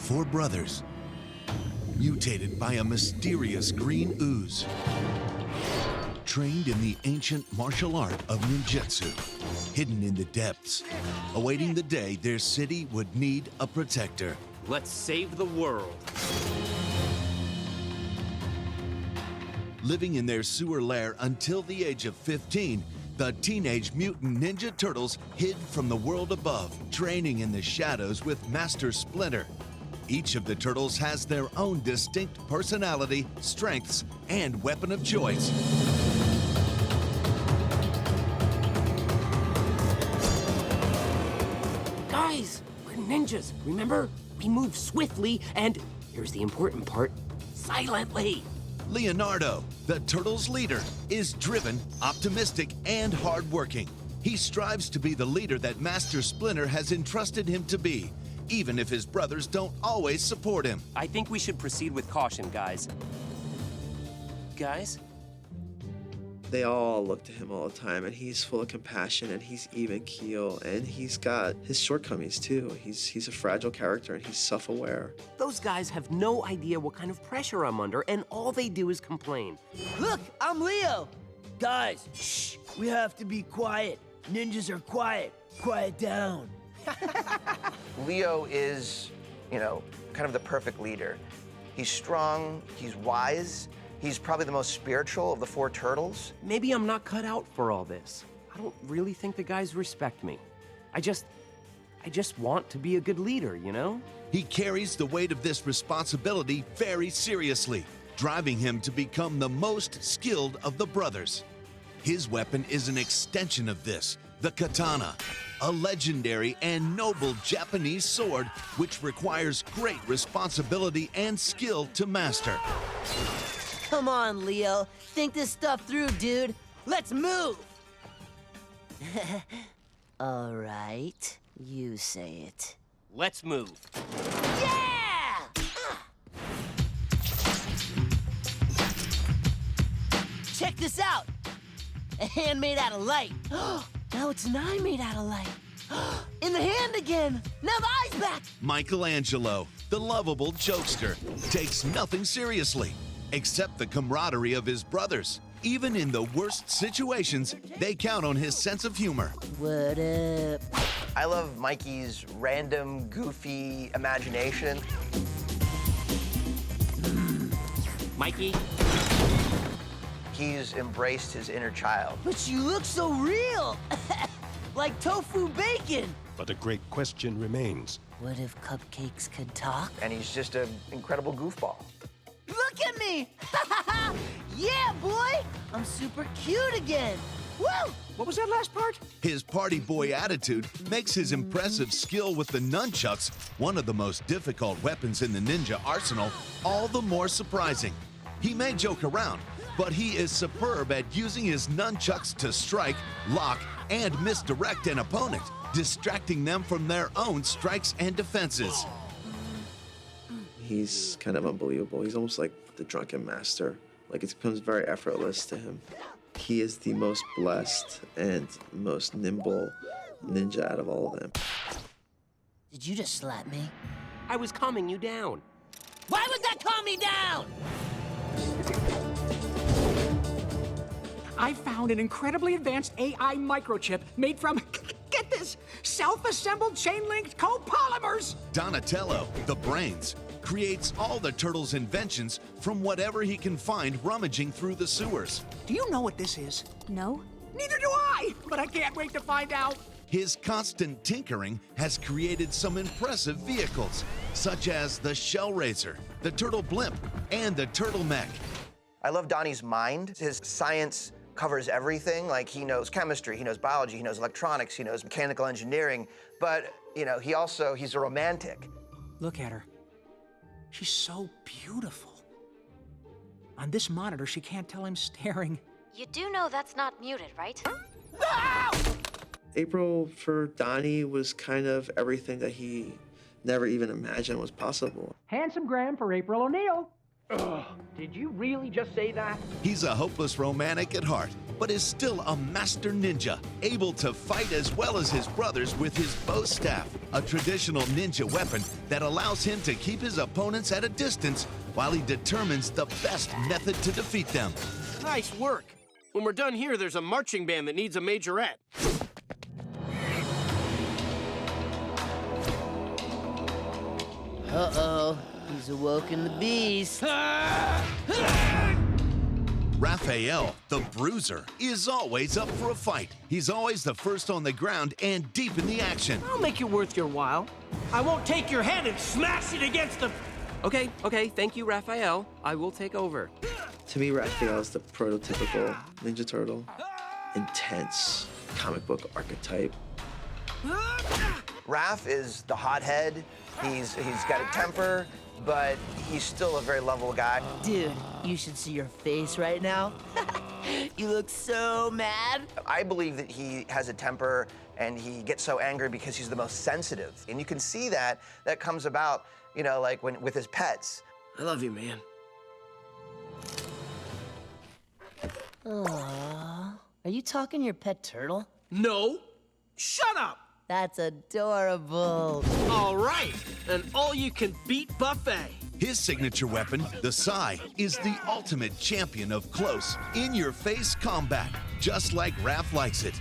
four brothers, mutated by a mysterious green ooze, trained in the ancient martial art of ninjutsu, hidden in the depths, awaiting the day their city would need a protector. Let's save the world. Living in their sewer lair until the age of 15, the Teenage Mutant Ninja Turtles hid from the world above, training in the shadows with Master Splinter. Each of the turtles has their own distinct personality, strengths, and weapon of choice. Guys, we're ninjas, remember? We move swiftly and, here's the important part, silently. Leonardo, the Turtles' leader, is driven, optimistic, and hardworking. He strives to be the leader that Master Splinter has entrusted him to be, even if his brothers don't always support him. I think we should proceed with caution, guys. Guys? They all look to him all the time, and he's full of compassion, and he's even keel, and he's got his shortcomings too. He's a fragile character, and he's self-aware. Those guys have no idea what kind of pressure I'm under, and all they do is complain. Look, I'm Leo. Guys, shh, we have to be quiet. Ninjas are quiet. Quiet down. Leo is, kind of the perfect leader. He's strong, he's wise, he's probably the most spiritual of the four turtles. Maybe I'm not cut out for all this. I don't really think the guys respect me. I just want to be a good leader, you know? He carries the weight of this responsibility very seriously, driving him to become the most skilled of the brothers. His weapon is an extension of this, the katana, a legendary and noble Japanese sword which requires great responsibility and skill to master. Come on, Leo. Think this stuff through, dude. Let's move. All right, you say it. Let's move. Yeah! Check this out. A hand made out of light. Now it's an eye made out of light. In the hand again. Now the eye's back. Michelangelo, the lovable jokester, takes nothing seriously, except the camaraderie of his brothers. Even in the worst situations, they count on his sense of humor. What up? I love Mikey's random, goofy imagination. Mikey? He's embraced his inner child. But you look so real. Like tofu bacon. But a great question remains. What if cupcakes could talk? And he's just an incredible goofball. Look at me! Yeah, boy! I'm super cute again. Woo! What was that last part? His party boy attitude makes his impressive skill with the nunchucks, one of the most difficult weapons in the ninja arsenal, all the more surprising. He may joke around, but he is superb at using his nunchucks to strike, lock, and misdirect an opponent, distracting them from their own strikes and defenses. He's kind of unbelievable. He's almost like the drunken master. Like, it becomes very effortless to him. He is the most blessed and most nimble ninja out of all of them. Did you just slap me? I was calming you down. Why would that calm me down? I found an incredibly advanced AI microchip made from, get this, self-assembled chain-linked copolymers. Donatello, the brains, creates all the turtles' inventions from whatever he can find rummaging through the sewers. Do you know what this is? No? Neither do I, but I can't wait to find out. His constant tinkering has created some impressive vehicles, such as the Shell Razor, the Turtle Blimp, and the Turtle Mech. I love Donnie's mind. His science covers everything. Like, he knows chemistry, he knows biology, he knows electronics, he knows mechanical engineering, but, he's a romantic. Look at her. She's so beautiful. On this monitor, she can't tell I'm staring. You do know that's not muted, right? April for Donnie was kind of everything that he never even imagined was possible. Handsome Graham for April O'Neil. Did you really just say that? He's a hopeless romantic at heart, but is still a master ninja, able to fight as well as his brothers with his bow staff, a traditional ninja weapon that allows him to keep his opponents at a distance while he determines the best method to defeat them. Nice work. When we're done here, there's a marching band that needs a majorette. Uh-oh, he's awoken the beast. Raphael, the Bruiser, is always up for a fight. He's always the first on the ground and deep in the action. I'll make it worth your while. I won't take your head and smash it against the... Okay, thank you, Raphael. I will take over. To me, Raphael is the prototypical Ninja Turtle. Intense comic book archetype. Raph is the hothead. He's got a temper, but he's still a very lovable guy. Dude, you should see your face right now. You look so mad. I believe that he has a temper and he gets so angry because he's the most sensitive. And you can see that comes about, you know, like with his pets. I love you, man. Aww. Are you talking to your pet turtle? No. Shut up. That's adorable. All right, an all-you-can-beat buffet. His signature weapon, the Sai, is the ultimate champion of close, in-your-face combat, just like Raph likes it.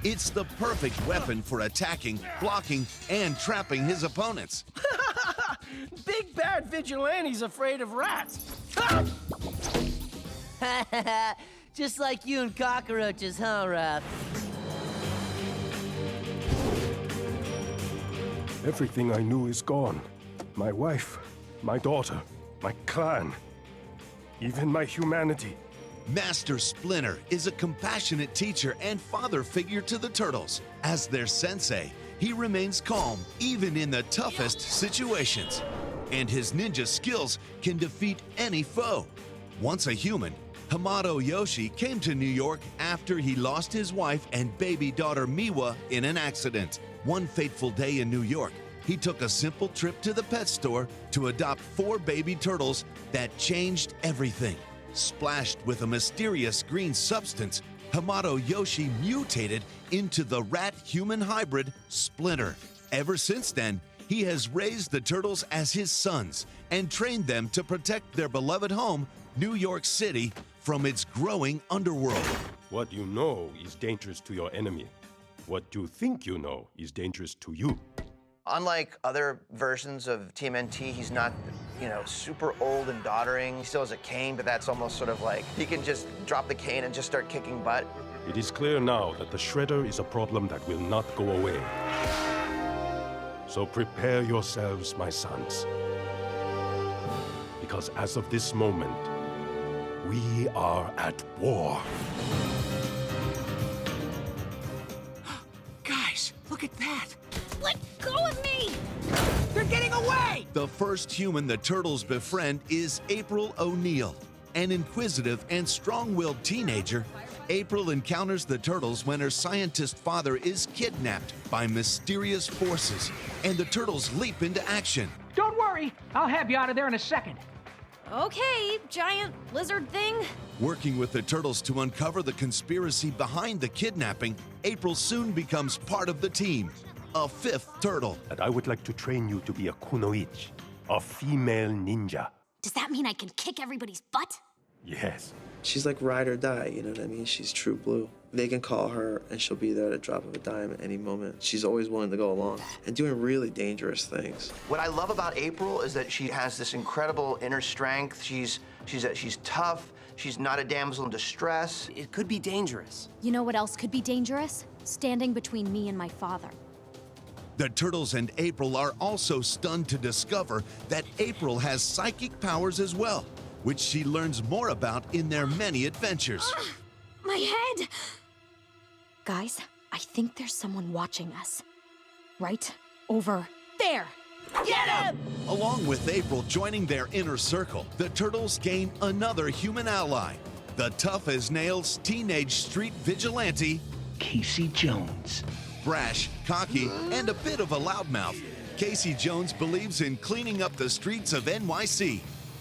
It's the perfect weapon for attacking, blocking, and trapping his opponents. Big bad vigilante's afraid of rats. Just like you and cockroaches, huh, Raph? Everything I knew is gone. My wife, my daughter, my clan, even my humanity. Master Splinter is a compassionate teacher and father figure to the Turtles. As their sensei, he remains calm even in the toughest situations. And his ninja skills can defeat any foe. Once a human, Hamato Yoshi came to New York after he lost his wife and baby daughter Miwa in an accident. One fateful day in New York, he took a simple trip to the pet store to adopt 4 baby turtles that changed everything. Splashed with a mysterious green substance, Hamato Yoshi mutated into the rat-human hybrid Splinter. Ever since then, he has raised the turtles as his sons and trained them to protect their beloved home, New York City, from its growing underworld. What you know is dangerous to your enemy. What you think you know is dangerous to you. Unlike other versions of TMNT, he's not, you know, super old and doddering. He still has a cane, but that's almost sort of like he can just drop the cane and just start kicking butt. It is clear now that the Shredder is a problem that will not go away. So prepare yourselves, my sons. Because as of this moment, we are at war. Guys, look at that. Let go of me! They're getting away! The first human the Turtles befriend is April O'Neil. An inquisitive and strong-willed teenager, April encounters the Turtles when her scientist father is kidnapped by mysterious forces, and the Turtles leap into action. Don't worry, I'll have you out of there in a second. Okay, giant lizard thing. Working with the Turtles to uncover the conspiracy behind the kidnapping, April soon becomes part of the team, a 5th Turtle. And I would like to train you to be a kunoichi, a female ninja. Does that mean I can kick everybody's butt? Yes. She's like ride or die, you know what I mean? She's true blue. They can call her and she'll be there at a drop of a dime at any moment. She's always willing to go along and doing really dangerous things. What I love about April is that she has this incredible inner strength. She's tough. She's not a damsel in distress. It could be dangerous. You know what else could be dangerous? Standing between me and my father. The Turtles and April are also stunned to discover that April has psychic powers as well, which she learns more about in their many adventures. My head! Guys, I think there's someone watching us. Right over there! Get him! Along with April joining their inner circle, the Turtles gain another human ally, the tough-as-nails teenage street vigilante, Casey Jones. brash, cocky, and a bit of a loudmouth. Casey Jones believes in cleaning up the streets of NYC,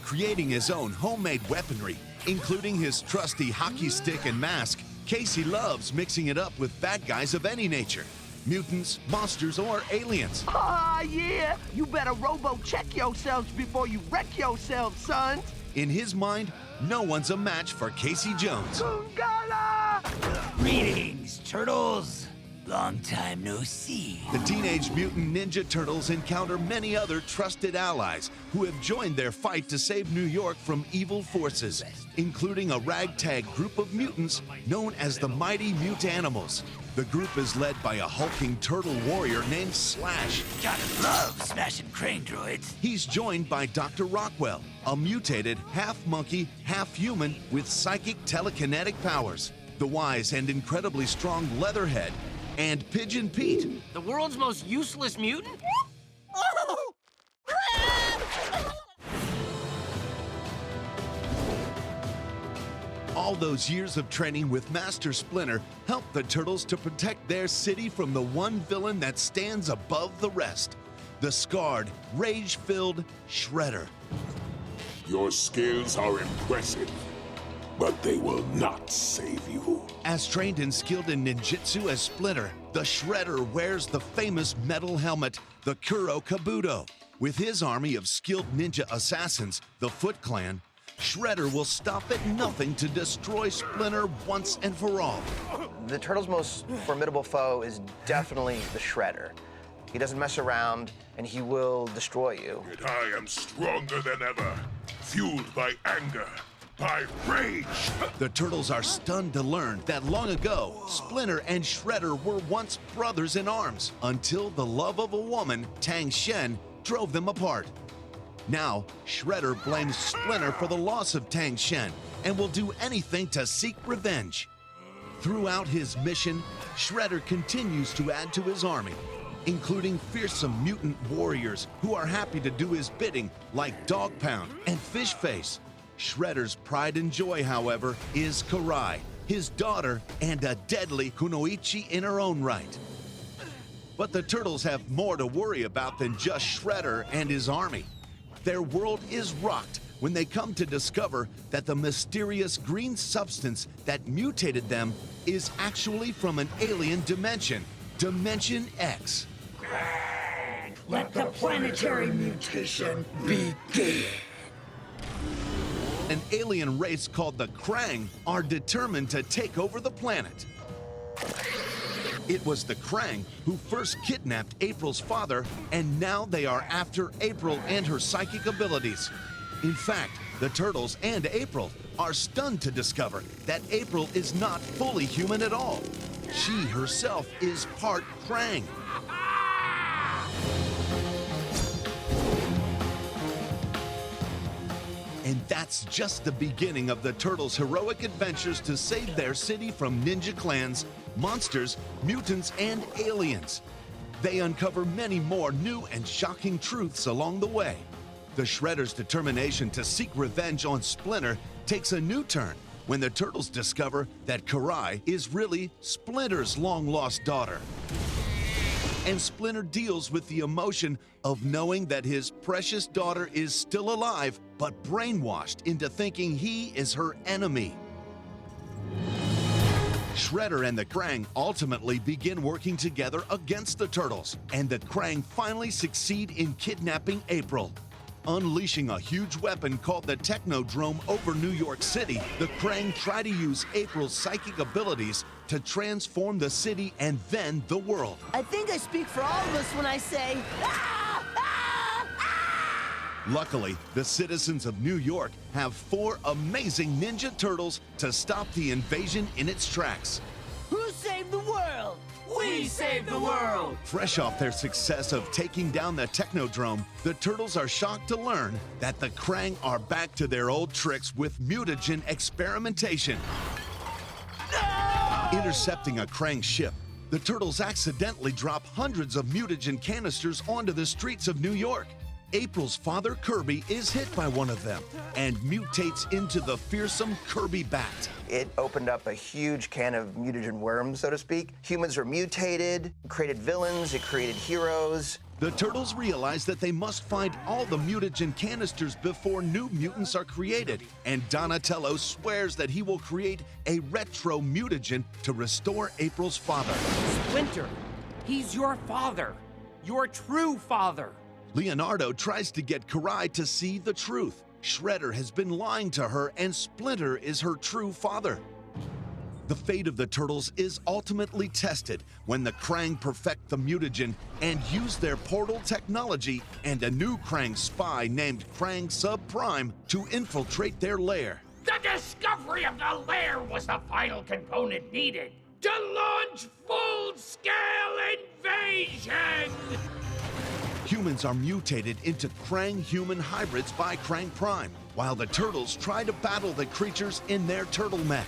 creating his own homemade weaponry, including his trusty hockey stick and mask, Casey loves mixing it up with bad guys of any nature. Mutants, monsters, or aliens. Ah, yeah! You better robo-check yourselves before you wreck yourselves, son! In his mind, no one's a match for Casey Jones. Gungala! Greetings, turtles! Long time no see. The Teenage Mutant Ninja Turtles encounter many other trusted allies who have joined their fight to save New York from evil forces, including a ragtag group of mutants known as the Mighty Mutanimals. The group is led by a hulking turtle warrior named Slash. Gotta love smashing crane droids. He's joined by Dr. Rockwell, a mutated half-monkey, half-human with psychic telekinetic powers. The wise and incredibly strong Leatherhead, and Pigeon Pete. The world's most useless mutant? Oh! All those years of training with Master Splinter helped the Turtles to protect their city from the one villain that stands above the rest, the scarred, rage-filled Shredder. Your skills are impressive, but they will not save you. As trained and skilled in ninjutsu as Splinter, the Shredder wears the famous metal helmet, the Kuro Kabuto. With his army of skilled ninja assassins, the Foot Clan, Shredder will stop at nothing to destroy Splinter once and for all. The Turtles' most formidable foe is definitely the Shredder. He doesn't mess around, and he will destroy you. And I am stronger than ever, fueled by anger, by rage. The Turtles are stunned to learn that long ago, Splinter and Shredder were once brothers in arms, until the love of a woman, Tang Shen, drove them apart. Now, Shredder blames Splinter for the loss of Tang Shen and will do anything to seek revenge. Throughout his mission, Shredder continues to add to his army, including fearsome mutant warriors who are happy to do his bidding, like Dog Pound and Fish Face. Shredder's pride and joy, however, is Karai, his daughter, and a deadly kunoichi in her own right. But the Turtles have more to worry about than just Shredder and his army. Their world is rocked when they come to discover that the mysterious green substance that mutated them is actually from an alien dimension, Dimension X. Let the planetary mutation begin. An alien race called the Krang are determined to take over the planet. It was the Krang who first kidnapped April's father, and now they are after April and her psychic abilities. In fact, the Turtles and April are stunned to discover that April is not fully human at all. She herself is part Krang. And that's just the beginning of the Turtles' heroic adventures to save their city from ninja clans, monsters, mutants, and aliens. They uncover many more new and shocking truths along the way. The Shredder's determination to seek revenge on Splinter takes a new turn when the Turtles discover that Karai is really Splinter's long-lost daughter. And Splinter deals with the emotion of knowing that his precious daughter is still alive, but brainwashed into thinking he is her enemy. Shredder and the Krang ultimately begin working together against the Turtles, and the Krang finally succeed in kidnapping April. Unleashing a huge weapon called the Technodrome over New York City, the Krang try to use April's psychic abilities to transform the city and then the world. I think I speak for all of us when I say, "Ah! Ah! Ah!" Luckily, the citizens of New York have 4 amazing Ninja Turtles to stop the invasion in its tracks. Who saved the world? We save the world! Fresh off their success of taking down the Technodrome, the Turtles are shocked to learn that the Krang are back to their old tricks with mutagen experimentation. No! Intercepting a Krang ship, the Turtles accidentally drop hundreds of mutagen canisters onto the streets of New York. April's father, Kirby, is hit by one of them and mutates into the fearsome Kirby Bat. It opened up a huge can of mutagen worms, so to speak. Humans were mutated, created villains, it created heroes. The Turtles realize that they must find all the mutagen canisters before new mutants are created, and Donatello swears that he will create a retro mutagen to restore April's father. Splinter, he's your father. Your true father. Leonardo tries to get Karai to see the truth. Shredder has been lying to her, and Splinter is her true father. The fate of the Turtles is ultimately tested when the Krang perfect the mutagen and use their portal technology and a new Krang spy named Krang Subprime to infiltrate their lair. The discovery of the lair was the final component needed to launch full-scale invasion! Humans are mutated into Krang-human hybrids by Krang Prime, while the Turtles try to battle the creatures in their turtle mech.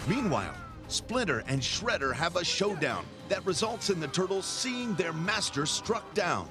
Meanwhile, Splinter and Shredder have a showdown that results in the Turtles seeing their master struck down.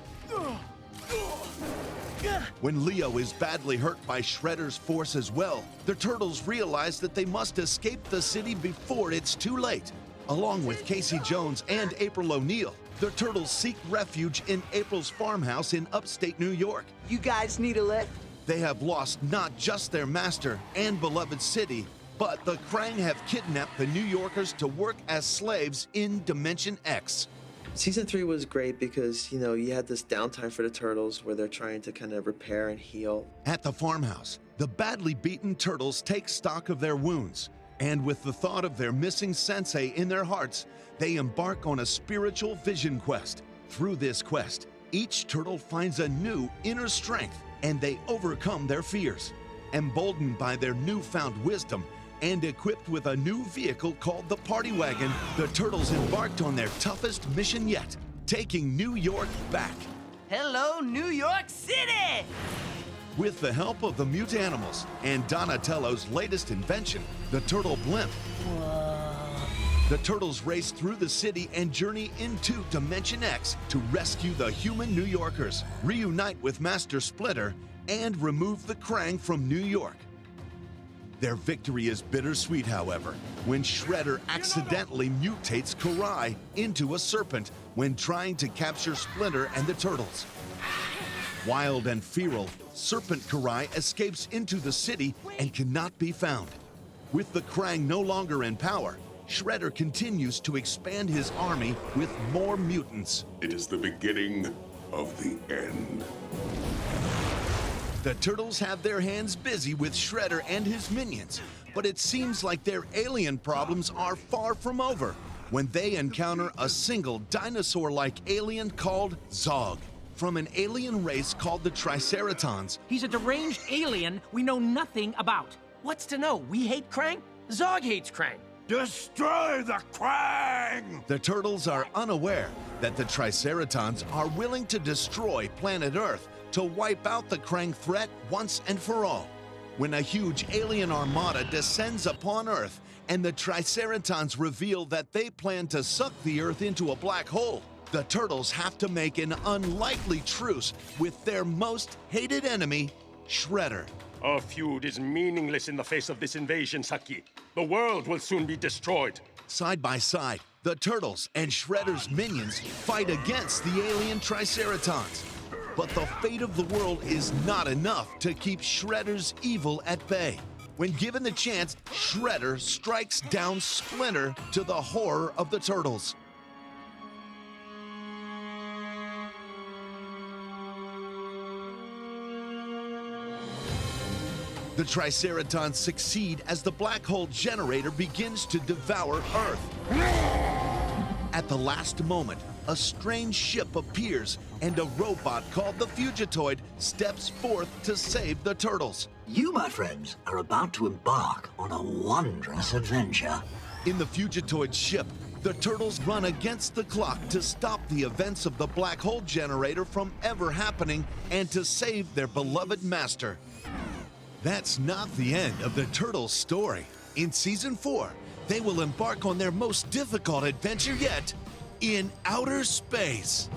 When Leo is badly hurt by Shredder's force as well, the Turtles realize that they must escape the city before it's too late. Along with Casey Jones and April O'Neil, the Turtles seek refuge in April's farmhouse in upstate New York. You guys need a lift? They have lost not just their master and beloved city, but the Krang have kidnapped the New Yorkers to work as slaves in Dimension X. Season 3 was great because, you had this downtime for the Turtles where they're trying to kind of repair and heal. At the farmhouse, the badly beaten Turtles take stock of their wounds, and with the thought of their missing sensei in their hearts, they embark on a spiritual vision quest. Through this quest, each Turtle finds a new inner strength, and they overcome their fears. Emboldened by their newfound wisdom, and equipped with a new vehicle called the Party Wagon, the Turtles embarked on their toughest mission yet, taking New York back. Hello, New York City! With the help of the Mutanimals and Donatello's latest invention, the Turtle Blimp, the Turtles race through the city and journey into Dimension X to rescue the human New Yorkers, reunite with Master Splinter, and remove the Krang from New York. Their victory is bittersweet, however, when Shredder accidentally mutates Karai into a serpent when trying to capture Splinter and the Turtles. Wild and feral, Serpent Karai escapes into the city and cannot be found. With the Krang no longer in power, Shredder continues to expand his army with more mutants. It is the beginning of the end. The Turtles have their hands busy with Shredder and his minions, but it seems like their alien problems are far from over when they encounter a single dinosaur-like alien called Zog, from an alien race called the Triceratons. He's a deranged alien we know nothing about. What's to know? We hate Krang? Zog hates Krang. Destroy the Krang! The Turtles are unaware that the Triceratons are willing to destroy planet Earth to wipe out the Krang threat once and for all. When a huge alien armada descends upon Earth and the Triceratons reveal that they plan to suck the Earth into a black hole, the Turtles have to make an unlikely truce with their most hated enemy, Shredder. Our feud is meaningless in the face of this invasion, Saki. The world will soon be destroyed. Side by side, the Turtles and Shredder's minions fight against the alien Triceratons. But the fate of the world is not enough to keep Shredder's evil at bay. When given the chance, Shredder strikes down Splinter to the horror of the Turtles. The Triceratons succeed as the black hole generator begins to devour Earth. At the last moment, a strange ship appears and a robot called the Fugitoid steps forth to save the Turtles. You, my friends, are about to embark on a wondrous adventure. In the Fugitoid ship, the Turtles run against the clock to stop the events of the black hole generator from ever happening and to save their beloved master. That's not the end of the Turtles' story. In Season 4, they will embark on their most difficult adventure yet, in outer space.